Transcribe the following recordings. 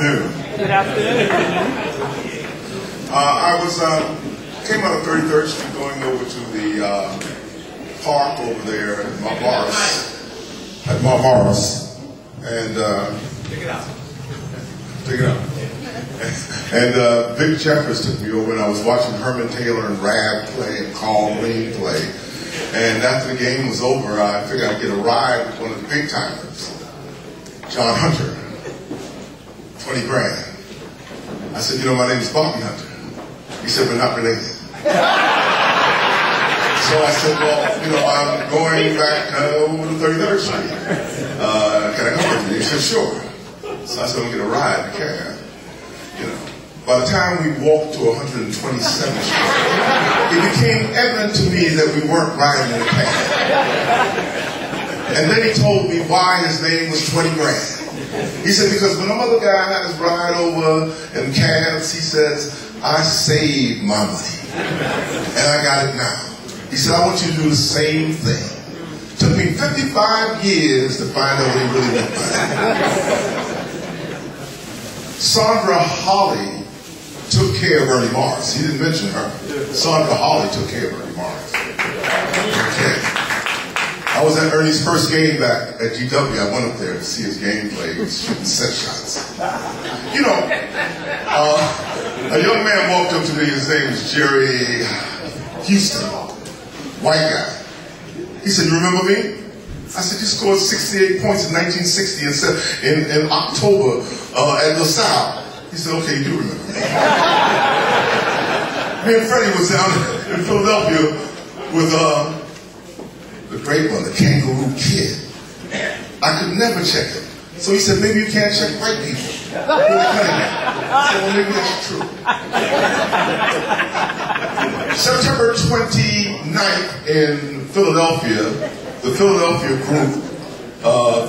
afternoon. Good afternoon. I came out of 33rd Street going over to the park over there at Marmaris, and Pick it up. And Vic Jeffers took me over, and I was watching Herman Taylor and Rab play and Carl Green play. And after the game was over, I figured I'd get a ride with one of the big timers, John Hunter, 20 grand. I said, you know, my name is Bobby Hunter. He said, we're not related. So I said, well, you know, I'm going back over to 33rd Street. Can I come with you? He said, sure. So I said, I'm going to get a ride in the cab. You know, by the time we walked to 127th Street, it became evident to me that we weren't riding in a cab. And then he told me why his name was 20 grand. He said, because when another guy had his ride over in cabs, he says, I saved my money, and I got it now. He said, I want you to do the same thing. Took me 55 years to find out what he really meant by it. Sandra Holly took care of Ernie Morris. He didn't mention her. Sandra Holly took care of Ernie Morris. Okay. I was at Ernie's first game back at GW. I went up there to see his game play. He was shooting set shots. You know, a young man walked up to me. His name was Jerry Houston, white guy. He said, you remember me? I said, you scored 68 points in 1960 and said in October at LaSalle. He said, okay, you do remember me. Me and Freddie was down in Philadelphia with the great one, the Kangaroo Kid. I could never check him. So he said, maybe you can't check white people. I said, well, maybe that's true. September 29th in Philadelphia, the Philadelphia group,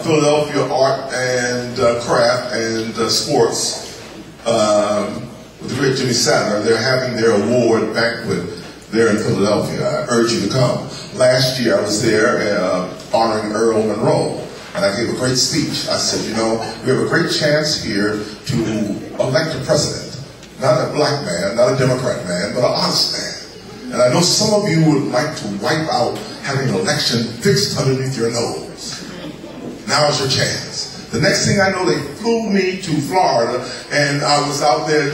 Philadelphia Art and Craft and Sports, with the great Jimmy Sadler, they're having their award banquet there in Philadelphia. I urge you to come. Last year I was there honoring Earl Monroe, and I gave a great speech. I said, you know, we have a great chance here to elect a president. Not a black man, not a Democrat man, but an honest man. And I know some of you would like to wipe out having an election fixed underneath your nose. Now is your chance. The next thing I know, they flew me to Florida, and I was out there,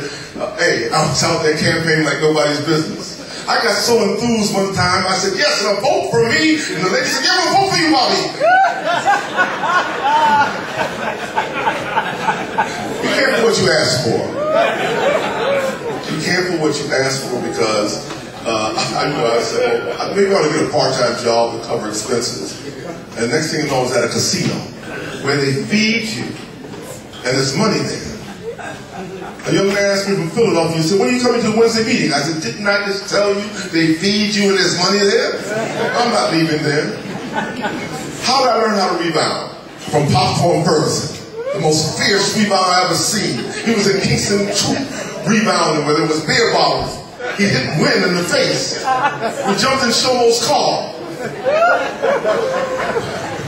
campaigning like nobody's business. I got so enthused one time, I said, yes, and a vote for me. And the lady said, yeah, we'll vote for you, Bobby. Be careful what you ask for. Be careful what you ask for, because I said, well, maybe I ought to get a part-time job to cover expenses. And the next thing you know, I was at a casino where they feed you, and there's money there. A young man asked me from Philadelphia, he said, when are you coming to the Wednesday meeting? I said, didn't I just tell you they feed you and there's money there? I'm not leaving there. How did I learn how to rebound? From Popcorn Ferguson, the most fierce rebound I ever seen. He was in Kingston Troop rebounding where there was beer bottles. He hit Wynn in the face. We jumped in Shomo's car.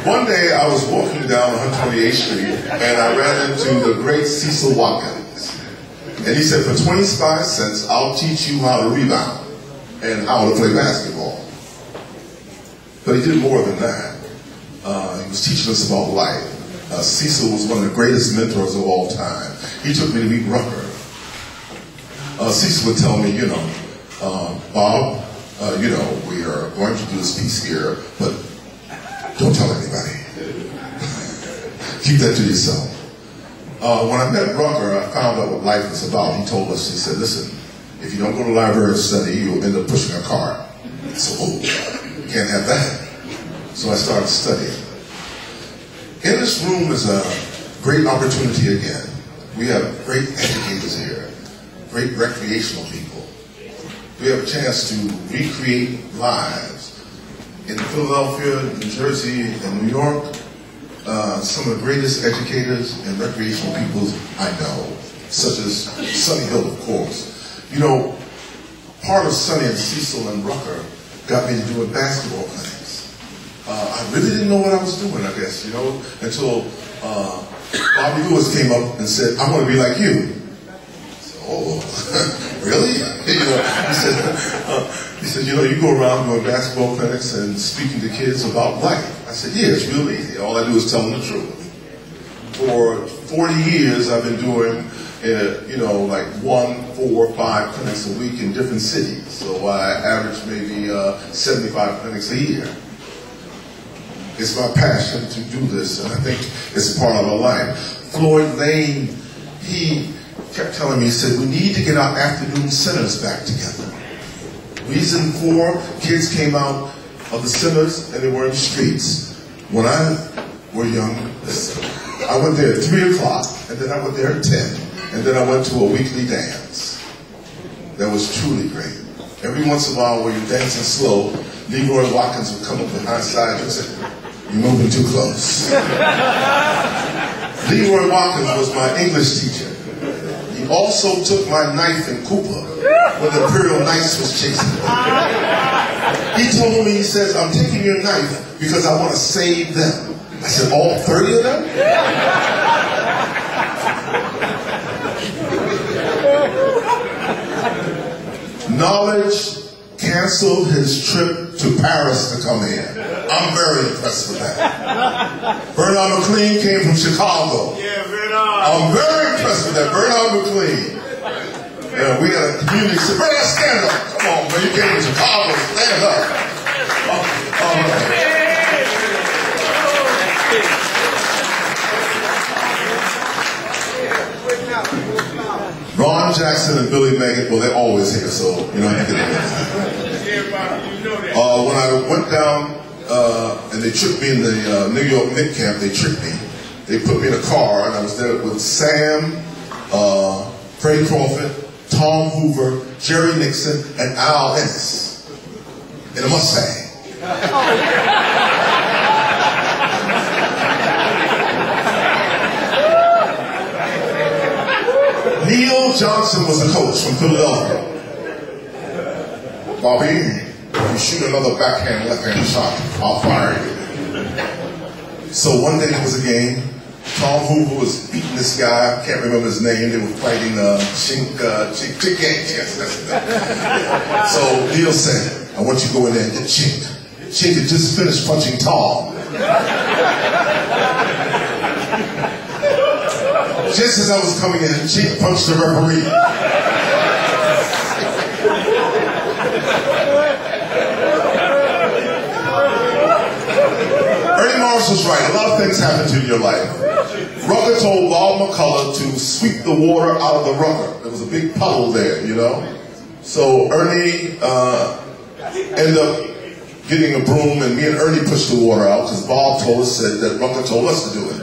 One day I was walking down 128th Street and I ran into the great Cecil Watkins. And he said, for 25 cents, I'll teach you how to rebound and how to play basketball. But he did more than that. He was teaching us about life. Cecil was one of the greatest mentors of all time. He took me to meet Rucker. Cecil would tell me, you know, Bob, you know, we are going to do this piece here, but don't tell anybody. Keep that to yourself. When I met Rucker, I found out what life was about. He told us, he said, listen, if you don't go to the library and study, you'll end up pushing a cart. So, you can't have that. So I started studying. In this room is a great opportunity again. We have great educators here, great recreational people. We have a chance to recreate lives in Philadelphia, New Jersey, and New York. Some of the greatest educators and recreational people I know, such as Sonny Hill, of course. You know, part of Sonny and Cecil and Rucker got me to doing basketball clinics. I really didn't know what I was doing, I guess, you know, until Bobby Lewis came up and said, "I want to be like you." I said, "Oh, really?" He said, "You know, you go around doing basketball clinics and speaking to kids about life." I said, "Yeah, it's real easy. All I do is tell them the truth." For 40 years, I've been doing, like 1, 4, 5 clinics a week in different cities. So I average maybe 75 clinics a year. It's my passion to do this, and I think it's a part of our life. Floyd Lane, he kept telling me, he said, "We need to get our afternoon centers back together." Reason 4, kids came out of the centers and they were in the streets. When I were young, I went there at 3 o'clock, and then I went there at 10, and then I went to a weekly dance. That was truly great. Every once in a while, when you're dancing slow, Leroy Watkins would come up behind side and say, "You're moving too close." Leroy Watkins was my English teacher. He also took my knife in Cooper when the Imperial Knights was chasing me. He told me, he says, "I'm taking your knife because I want to save them." I said, "All 30 of them?" Knowledge canceled his trip to Paris to come here. I'm very impressed with that. Bernard McLean came from Chicago. Yeah, Bernard. I'm very impressed with that. Bernard McLean. Yeah, we had a community say, "Bernard, stand up." Come on, man, you came from Chicago, stand up. All right. Ron Jackson and Billy Meggett, well, they're always here, so you know you can when I went down and they tricked me in the New York Knicks camp, they tricked me. They put me in a car, and I was there with Sam, Freddie Crawford, Tom Hoover, Jerry Nixon, and Al Ennis in a Mustang. Neil Johnson was the coach from Philadelphia. "Bobby, if you shoot another backhand, left-hand shot, I'll fire you." So one day there was a game. Tom Hoover was beating this guy. I can't remember his name. They were fighting Chink. Yes, that's it. So Neil said, "I want you to go in there and get Chink." Chink had just finished punching Tom. Just as I was coming in, Chink punched the referee. Ernie Morris was right. A lot of things happen to you in your life. Rucker told Bob McCullough to sweep the water out of the Rucker. There was a big puddle there, you know. So Ernie ended up getting a broom, and me and Ernie pushed the water out because Bob told us that Rucker told us to do it.